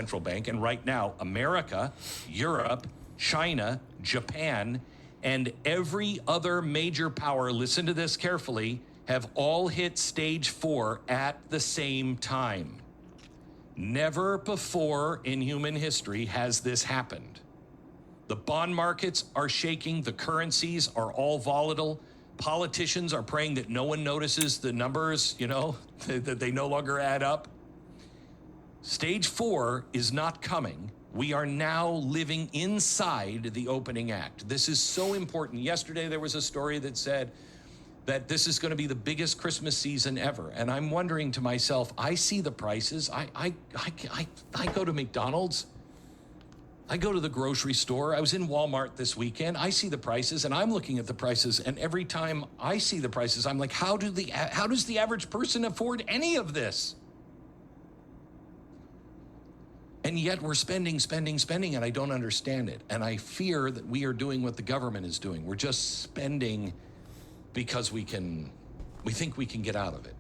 central bank. And right now, America, Europe, China, Japan, and every other major power, listen to this carefully, have all hit stage 4 at the same time. Never before in human history has this happened. The bond markets are shaking. The currencies are all volatile. Politicians are praying that no one notices the numbers, that they no longer add up. Stage 4 is not coming. We are now living inside the opening act. This is so important. Yesterday, there was a story that said that this is going to be the biggest Christmas season ever. And I'm wondering to myself, I see the prices. I go to McDonald's. I go to the grocery store. I was in Walmart this weekend. I see the prices, and I'm looking at the prices. And every time I see the prices, I'm like, how does the average person afford any of this? And yet we're spending, and I don't understand it. And I fear that we are doing what the government is doing. We're just spending because we think we can get out of it.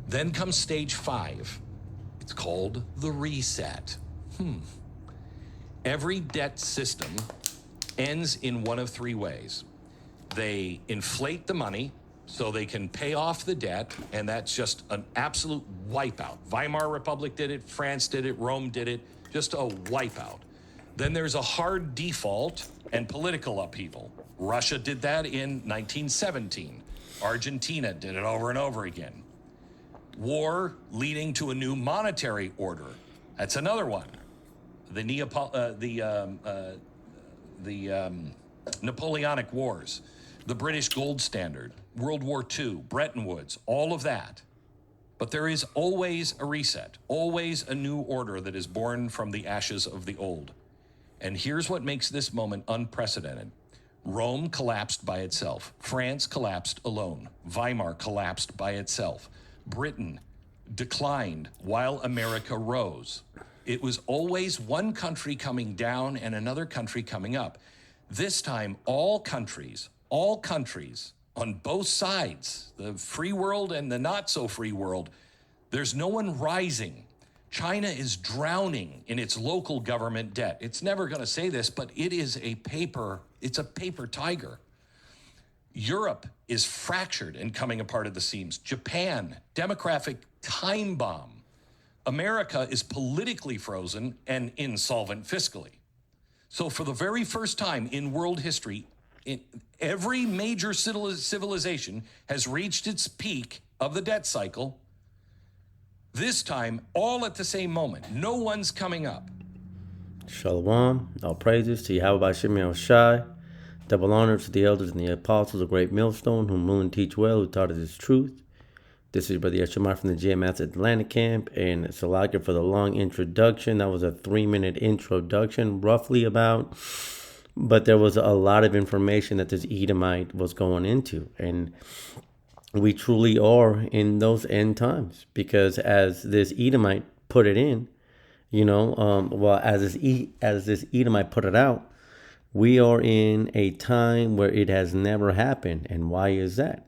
Then comes stage 5. It's called the reset. Every debt system ends in one of 3 ways. They inflate the money so they can pay off the debt, and that's just an absolute wipeout. Weimar Republic did it, France did it, Rome did it, just a wipeout. Then there's a hard default and political upheaval. Russia did that in 1917. Argentina did it over and over again. War leading to a new monetary order. That's another one. The Napoleonic Wars, the British gold standard, World War II, Bretton Woods, all of that. But there is always a reset, always a new order that is born from the ashes of the old. And here's what makes this moment unprecedented. Rome collapsed by itself. France collapsed alone. Weimar collapsed by itself. Britain declined while America rose. It was always one country coming down and another country coming up. This time, all countries on both sides, the free world and the not so free world, there's no one rising. China is drowning in its local government debt. It's never going to say this, but it's a paper tiger. Europe is fractured and coming apart at the seams. Japan, demographic time bomb. America is politically frozen and insolvent fiscally. So for the very first time in world history, every major civilization has reached its peak of the debt cycle. This time, all at the same moment. No one's coming up. Shalom, all praises to Yahweh Shem Shai. Double honor to the elders and the apostles of Great Millstone, whom rule and teach well, who taught us his truth. This is Brother Yeshua from the GMS Atlanta camp, and it's a lot for the long introduction. That was a 3-minute introduction, roughly about. But there was a lot of information that this Edomite was going into. And we truly are in those end times. Because as this Edomite put it in, as this Edomite put it out, we are in a time where it has never happened. And why is that?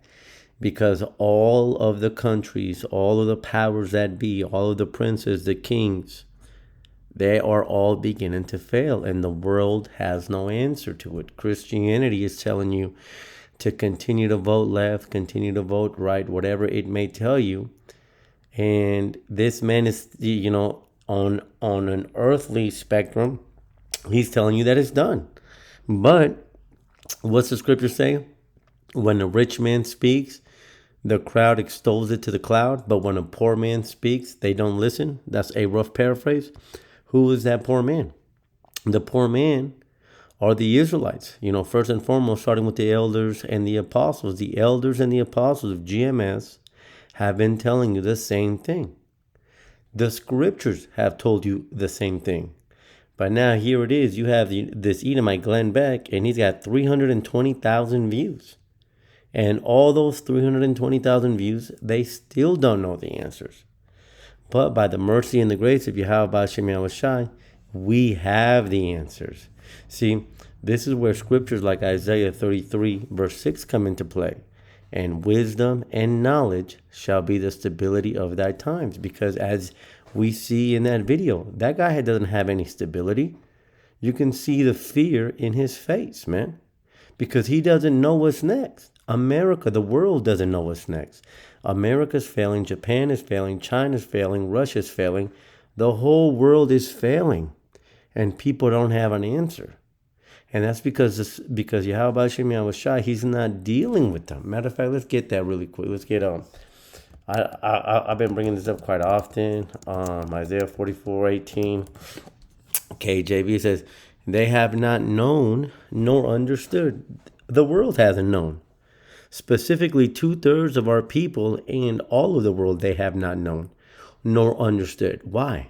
Because all of the countries, all of the powers that be, all of the princes, the kings, they are all beginning to fail, and the world has no answer to it. Christianity is telling you to continue to vote left, continue to vote right, whatever it may tell you. And this man is, on an earthly spectrum, he's telling you that it's done. But what's the scripture say? When a rich man speaks, the crowd extols it to the cloud, but when a poor man speaks, they don't listen. That's a rough paraphrase. Who is that poor man? The poor man are the Israelites. First and foremost, starting with the elders and the apostles. The elders and the apostles of GMS have been telling you the same thing. The scriptures have told you the same thing. But now here it is. You have this Edomite, Glen Beck, and he's got 320,000 views. And all those 320,000 views, they still don't know the answers. But by the mercy and the grace of Yahweh Shem Shai, we have the answers. See, this is where scriptures like Isaiah 33 verse 6 come into play. And wisdom and knowledge shall be the stability of thy times. Because as we see in that video. That guy doesn't have any stability. You can see the fear in his face, man, because he doesn't know what's next. America, the world doesn't know what's next. America's failing, Japan is failing, China's failing, Russia's failing. The whole world is failing, and people don't have an answer. And that's because Yahweh Hashem Yahweh Shai, he's not dealing with them. Matter of fact, let's get that really quick. Let's get on. I've been bringing this up quite often. Isaiah 44:18. KJV says, they have not known nor understood. The world hasn't known. Specifically, 2/3 of our people and all of the world, they have not known nor understood. Why?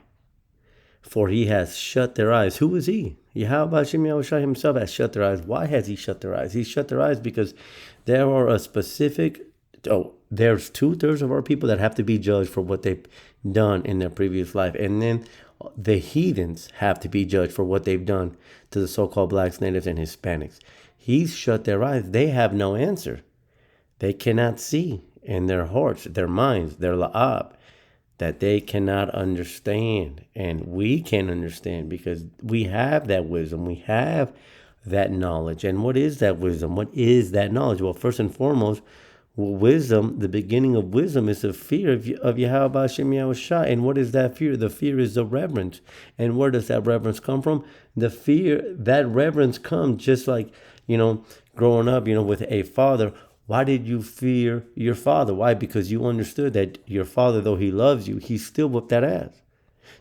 For he has shut their eyes. Who is he? Yahweh Hashem Yahushua himself has shut their eyes. Why has he shut their eyes? He shut their eyes because there are a specific, there's 2/3 of our people that have to be judged for what they've done in their previous life. And then the heathens have to be judged for what they've done to the so-called blacks, natives, and Hispanics. He's shut their eyes. They have no answer. They cannot see in their hearts, their minds, their la'ab, that they cannot understand. And we can understand because we have that wisdom. We have that knowledge. And what is that wisdom? What is that knowledge? Well, first and foremost, wisdom, the beginning of wisdom is the fear of Yahweh Hashem Yahushua. And what is that fear? The fear is the reverence. And where does that reverence come from? The fear, that reverence comes just like, growing up, with a father. Why did you fear your father? Why? Because you understood that your father, though he loves you, he still whooped that ass.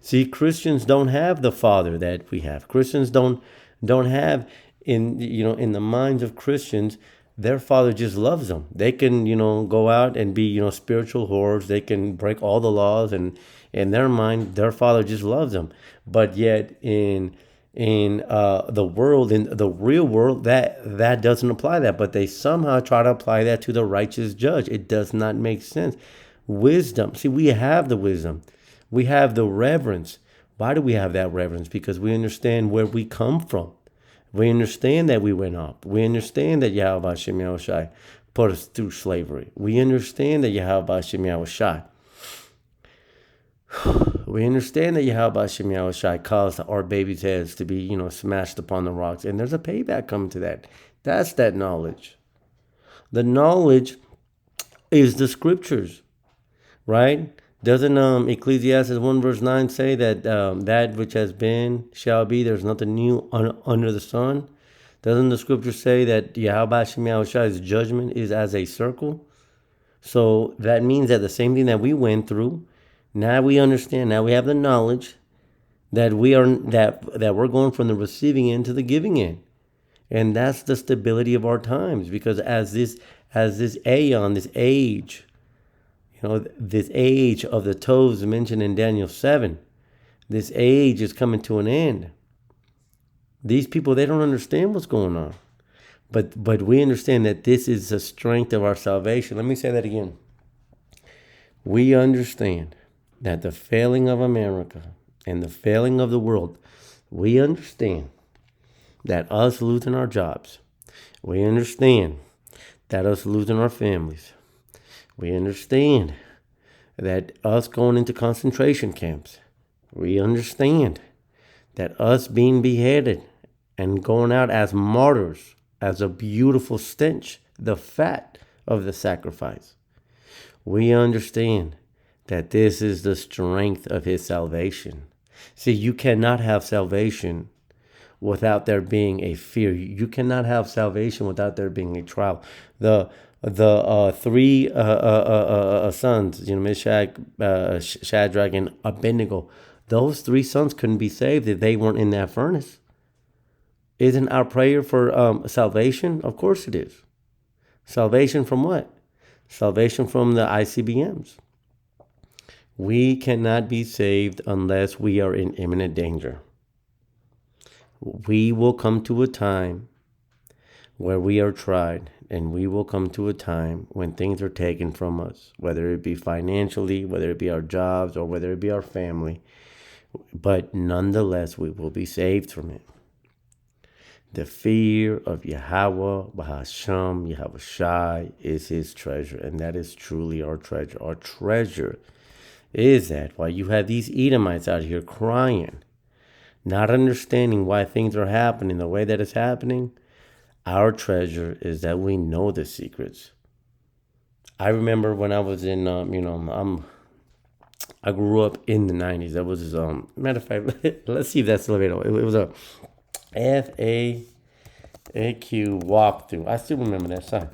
See, Christians don't have the father that we have. Christians don't have in the minds of Christians, their father just loves them. They can, go out and be, spiritual whores. They can break all the laws, and in their mind, their father just loves them. But yet in the world, in the real world, that doesn't apply that. But they somehow try to apply that to the righteous judge. It does not make sense. Wisdom. See, we have the wisdom. We have the reverence. Why do we have that reverence? Because we understand where we come from. We understand that we went up. We understand that Yahweh Hashem Yahushai put us through slavery. We understand that Yahweh Hashem Yahushai. We understand that Yahweh Hashem Yahushai caused our babies' heads to be, smashed upon the rocks. And there's a payback coming to that. That's that knowledge. The knowledge is the scriptures, right? Doesn't Ecclesiastes 1 verse 9 say that that which has been shall be, there's nothing new under the sun? Doesn't the scripture say that Yahweh Hashem Yahushai's judgment is as a circle? So that means that the same thing that we went through, now we understand, now we have the knowledge that we're going from the receiving end to the giving end. And that's the stability of our times, because as this aeon, this age, this age of the toves mentioned in Daniel 7, this age is coming to an end. These people, they don't understand what's going on. But we understand that this is the strength of our salvation. Let me say that again. We understand that the failing of America and the failing of the world, we understand that us losing our jobs, we understand that us losing our families, we understand that us going into concentration camps, we understand that us being beheaded and going out as martyrs, as a beautiful stench, the fat of the sacrifice. We understand that this is the strength of his salvation. See, you cannot have salvation without there being a fear. You cannot have salvation without there being a trial. The three sons, Meshach, Shadrach, and Abednego, those three sons couldn't be saved if they weren't in that furnace. Isn't our prayer for salvation? Of course it is. Salvation from what? Salvation from the ICBMs. We cannot be saved unless we are in imminent danger. We will come to a time where we are tried, and we will come to a time when things are taken from us, whether it be financially, whether it be our jobs, or whether it be our family. But nonetheless, we will be saved from it. The fear of Yahweh, Bahasham, Yahweh Shai is his treasure, and that is truly our treasure. Our treasure is that why you have these Edomites out here crying, not understanding why things are happening the way that it's happening? Our treasure is that we know the secrets. I remember when I was in, I grew up in the 90s. That was, matter of fact, let's see if that's still available. It was a FAQ walkthrough. I still remember that sign.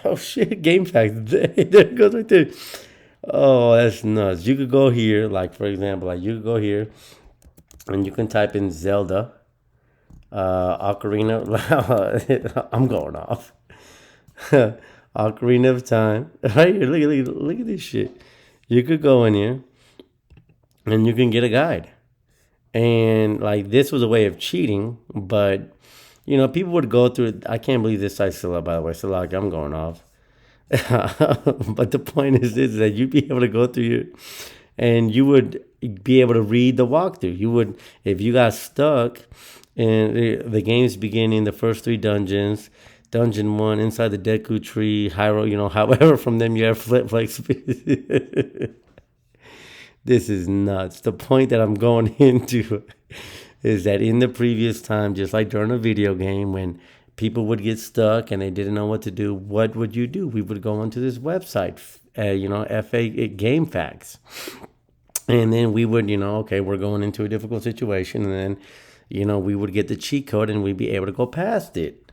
Oh shit, Game Facts. There it goes right there. Oh, that's nuts. You could go here, like for example, like you could go here and you can type in Zelda, Ocarina. I'm going off. Ocarina of Time. Right here, look at this shit. You could go in here and you can get a guide. And like this was a way of cheating, but people would go through it. I can't believe this site's still up, by the way. So like I'm going off. But the point is this, that you'd be able to go through it and you would be able to read the walkthrough. You would, if you got stuck and the game's beginning, the first 3 dungeons, Dungeon 1, inside the Deku Tree, Hyrule, however, from them you have flip flex. This is nuts. The point that I'm going into is that in the previous time, just like during a video game, when people would get stuck and they didn't know what to do, what would you do? We would go onto this website, FA Game Facts. And then we would, okay, we're going into a difficult situation. And then, we would get the cheat code and we'd be able to go past it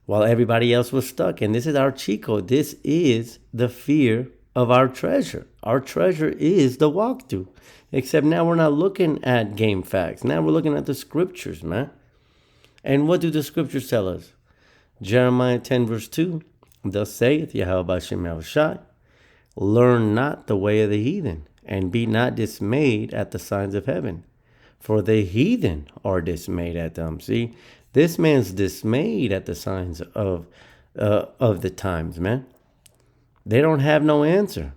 while everybody else was stuck. And this is our cheat code. This is the fear of our treasure. Our treasure is the walkthrough. Except now we're not looking at Game Facts. Now we're looking at the scriptures, man. And what do the scriptures tell us? Jeremiah 10 verse 2. Thus saith Yahweh Bashem Yahushai, learn not the way of the heathen, and be not dismayed at the signs of heaven. For the heathen are dismayed at them. See, this man's dismayed at the signs of the times, man. They don't have no answer.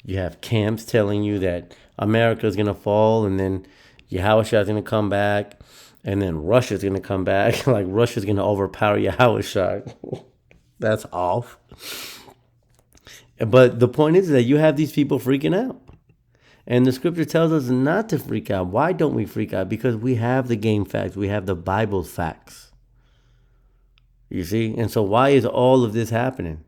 You have camps telling you that America is going to fall and then Yahushua is going to come back and then Russia's going to come back. Like Russia's going to overpower Yahushua. That's off. But the point is that you have these people freaking out. And the scripture tells us not to freak out. Why don't we freak out? Because we have the game facts. We have the Bible facts. You see? And so why is all of this happening?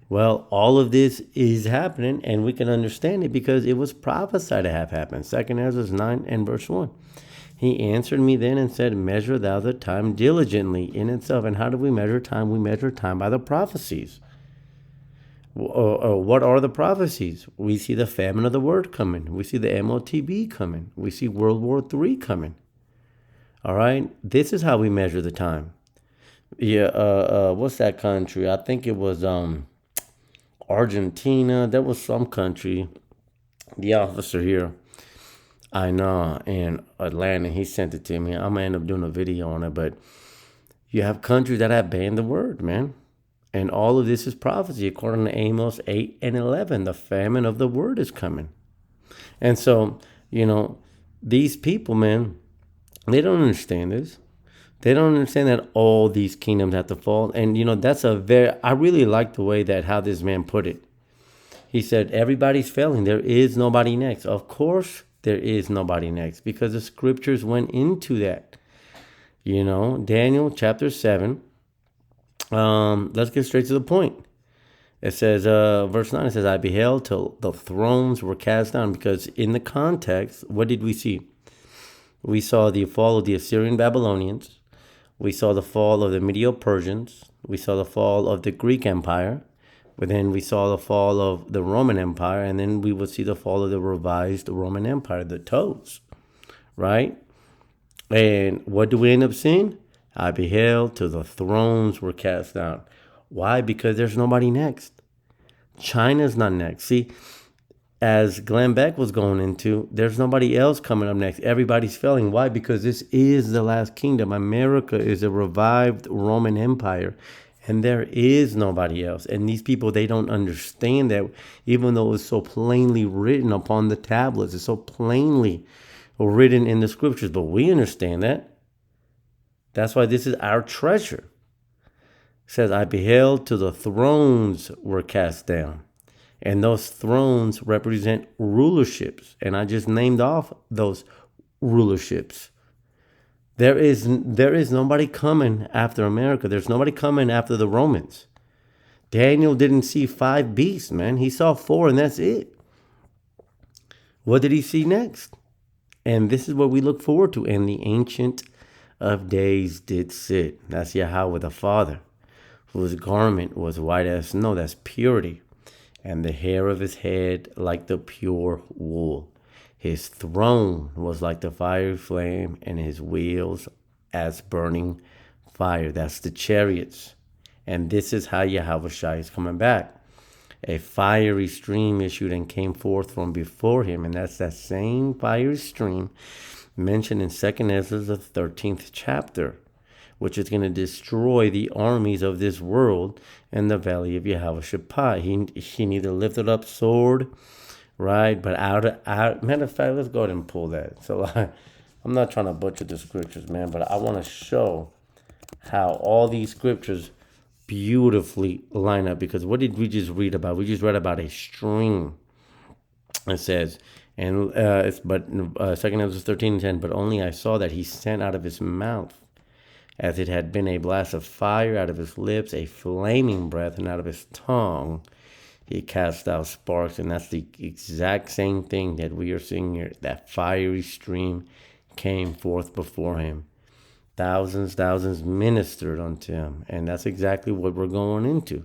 Well, all of this is happening, and we can understand it because it was prophesied to have happened. 2 Ezra 9 and verse 1. He answered me then and said, measure thou the time diligently in itself. And how do we measure time? We measure time by the prophecies. What are the prophecies? We see the famine of the word coming. We see the MOTB coming. We see World War III coming. All right? This is how we measure the time. Yeah, what's that country? I think it was Argentina. There was some country. The officer here, I know, in Atlanta, he sent it to me. I'm going to end up doing a video on it. But you have countries that have banned the word, man. And all of this is prophecy. According to Amos 8 and 11, the famine of the word is coming. And so, these people, man, they don't understand this. They don't understand that all these kingdoms have to fall. And, that's I really like the way that how this man put it. He said, everybody's failing. There is nobody next. Of course, there is nobody next because the scriptures went into that. Daniel chapter 7. Let's get straight to the point. It says, verse 9, it says, I beheld till the thrones were cast down. Because in the context, what did we see? We saw the fall of the Assyrian Babylonians. We saw the fall of the Medo-Persians. We saw the fall of the Greek Empire. But then we saw the fall of the Roman Empire. And then we would see the fall of the revised Roman Empire, the toes. Right? And what do we end up seeing? I beheld till the thrones were cast down. Why? Because there's nobody next. China's not next. See, as Glen Beck was going into, there's nobody else coming up next. Everybody's failing. Why? Because this is the last kingdom. America is a revived Roman Empire, and there is nobody else. And these people, they don't understand that, even though it's so plainly written upon the tablets, it's so plainly written in the scriptures, but we understand that. That's why this is our treasure. It says, I beheld till the thrones were cast down. And those thrones represent rulerships. And I just named off those rulerships. There is nobody coming after America. There's nobody coming after the Romans. Daniel didn't see 5 beasts, man. He saw 4, and that's it. What did he see next? And this is what we look forward to. And the Ancient of Days did sit. That's Yahweh the Father, whose garment was white as snow. That's purity. And the hair of his head like the pure wool. His throne was like the fiery flame, and his wheels as burning fire. That's the chariots. And this is how Yahweh Shai is coming back. A fiery stream issued and came forth from before him. And that's that same fiery stream mentioned in 2nd Ezra, the 13th chapter, which is going to destroy the armies of this world in the valley of Yahweh Shaphat. He neither lifted up sword, right? But matter of fact, let's go ahead and pull that. So I'm not trying to butcher the scriptures, man, but I want to show how all these scriptures beautifully line up. Because what did we just read about? We just read about a stream. It says, and it's but 2nd Ezra 13:10. But only I saw that he sent out of his mouth, as it had been a blast of fire, out of his lips a flaming breath, and out of his tongue he cast out sparks. And that's the exact same thing that we are seeing here. That fiery stream came forth before him. Thousands ministered unto him. And that's exactly what we're going into.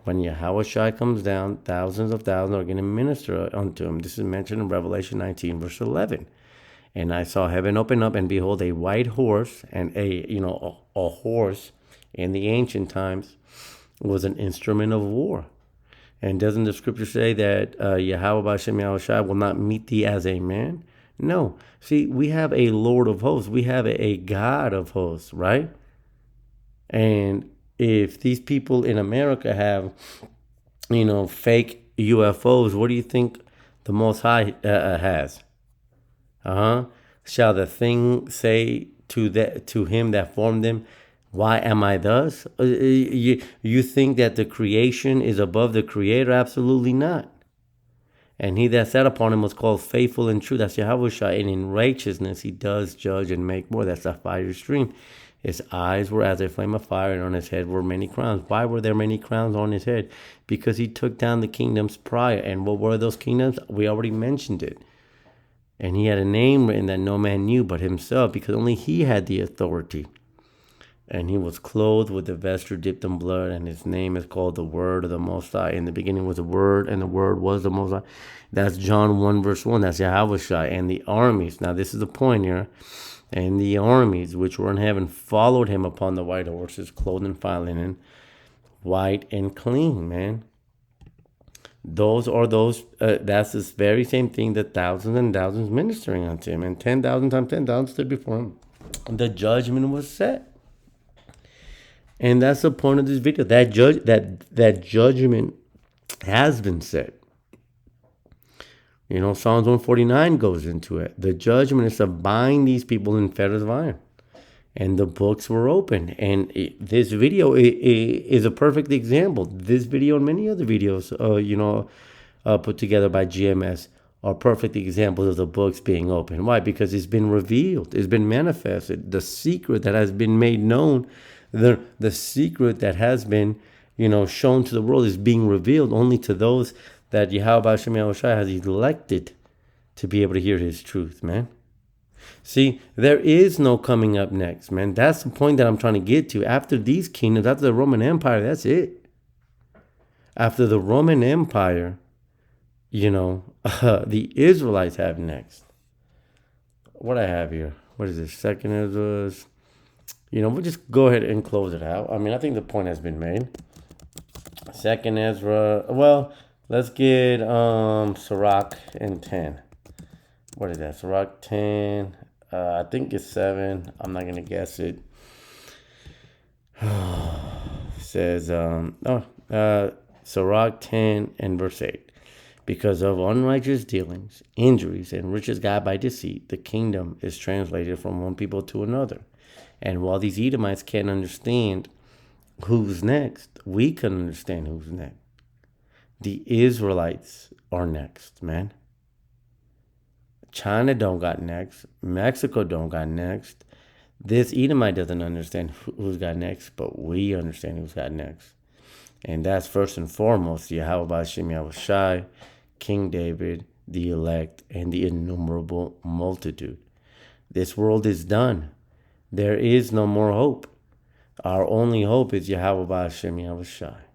When Yahweh Shai comes down, thousands of thousands are going to minister unto him. This is mentioned in Revelation 19, verse 11. And I saw heaven open up, and behold, a white horse. And a horse in the ancient times was an instrument of war. And doesn't the scripture say that Yahweh B'Shem Yahweh Shai will not meet thee as a man? No. See, we have a Lord of hosts. We have a God of hosts, right? And if these people in America have, fake UFOs, what do you think the Most High has? Shall the thing say to him that formed them, why am I thus? You think that the creation is above the Creator? Absolutely not. And he that sat upon him was called faithful and true. That's Yahweh Shai. And in righteousness he does judge and make war. That's a fiery stream. His eyes were as a flame of fire, and on his head were many crowns. Why were there many crowns on his head? Because he took down the kingdoms prior. And what were those kingdoms? We already mentioned it. And he had a name written that no man knew but himself, because only he had the authority. And he was clothed with a vesture dipped in blood, and his name is called the Word of the Most High. In the beginning was the Word, and the Word was the Most High. That's John 1, verse 1. That's Yahweh Shai. And the armies, now this is the point here, and the armies which were in heaven followed him upon the white horses, clothed in fine linen, white and clean, man. Those are that's this very same thing that thousands and thousands ministering unto him. And 10,000 times 10,000 stood before him. The judgment was set. And that's the point of this video. That judgment has been set. Psalms 149 goes into it. The judgment is to bind these people in fetters of iron. And the books were open. And this video is a perfect example. This video and many other videos, put together by GMS are perfect examples of the books being open. Why? Because it's been revealed. It's been manifested. The secret that has been made known, the secret that has been, shown to the world is being revealed only to those that Yahweh B'Shem Yahweh Shai has elected to be able to hear his truth, man. See, there is no coming up next, man. That's the point that I'm trying to get to. After these kingdoms, after the Roman Empire, that's it. After the Roman Empire, the Israelites have next. What I have here? What is this? 2nd Ezra. We'll just go ahead and close it out. I mean, I think the point has been made. 2nd Ezra. Well, let's get Sirach and 10. What is that? Sirach 10. I think it's 7. I'm not going to guess it. It says, Sirach 10 and verse 8. Because of unrighteous dealings, injuries, and riches got by deceit, the kingdom is translated from one people to another. And while these Edomites can't understand who's next, we can understand who's next. The Israelites are next, man. China don't got next. Mexico don't got next. This Edomite doesn't understand who's got next, but we understand who's got next. And that's first and foremost Yahweh Shem Yahushai, King David, the elect, and the innumerable multitude. This world is done. There is no more hope. Our only hope is Yahweh Shem Yahushai.